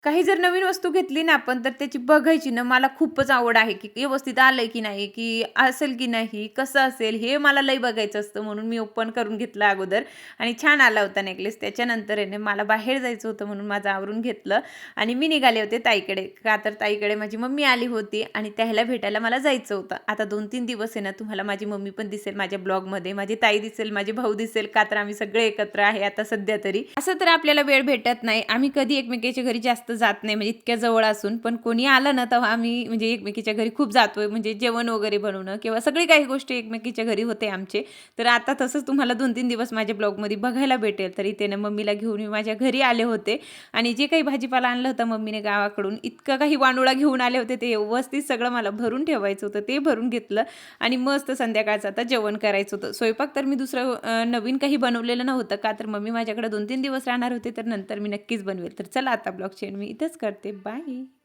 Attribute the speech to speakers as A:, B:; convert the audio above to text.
A: काही जर नवीन वस्तू घेतली ना आपण, तर त्याची बघायची ना मला खूपच आवड आहे, की व्यवस्थित आलंय की नाही, की असेल की नाही, कसं असेल, हे मला लई बघायचं असतं. म्हणून मी ओपन करून घेतलं अगोदर आणि छान आला होता नेकलेस. त्याच्यानंतर आहे ना मला बाहेर जायचं होतं म्हणून माझं आवरून घेतलं आणि मी निघाले होते ताईकडे. का तर ताईकडे माझी मम्मी आली होती आणि त्याला भेटायला मला जायचं होतं. आता 2-3 दिवस आहे ना तुम्हाला माझी मम्मी पण दिसेल माझ्या ब्लॉगमध्ये, माझी ताई दिसेल, माझे भाऊ दिसेल, का तर आम्ही सगळे एकत्र आहे आता सध्या तरी. असं तर आपल्याला वेळ भेटत नाही. आम्ही कधी एकमेकींच्या घरी जास्त जात नाही म्हणजे इतक्या जवळ असून, पण कोणी आलं ना तेव्हा आम्ही म्हणजे एकमेकीच्या घरी खूप जातोय. म्हणजे जेवण वगैरे बनवणं किंवा सगळी काही गोष्टी एकमेकीच्या घरी होते आमचे. तर आता तसंच तुम्हाला 2-3 दिवस माझ्या ब्लॉगमध्ये बघायला भेटेल. तर इथे ना मम्मीला घेऊन मी माझ्या घरी आले होते आणि जे काही भाजीपाला आणलं होतं मम्मीने गावाकडून, इतकं काही वानुळा घेऊन आले होते, ते व्यवस्थित सगळं मला भरून ठेवायचं होतं. ते भरून घेतलं आणि मस्त संध्याकाळचं आता जेवण करायचं होतं. स्वयंपाक तर मी दुसरं नवीन काही बनवलेलं नव्हतं, का तर मम्मी माझ्याकडे 2-3 दिवस राहणार होते, तर नंतर मी नक्कीच बनवेल. तर चला आता ब्लॉगची एंड मी इथेच करते. बाय.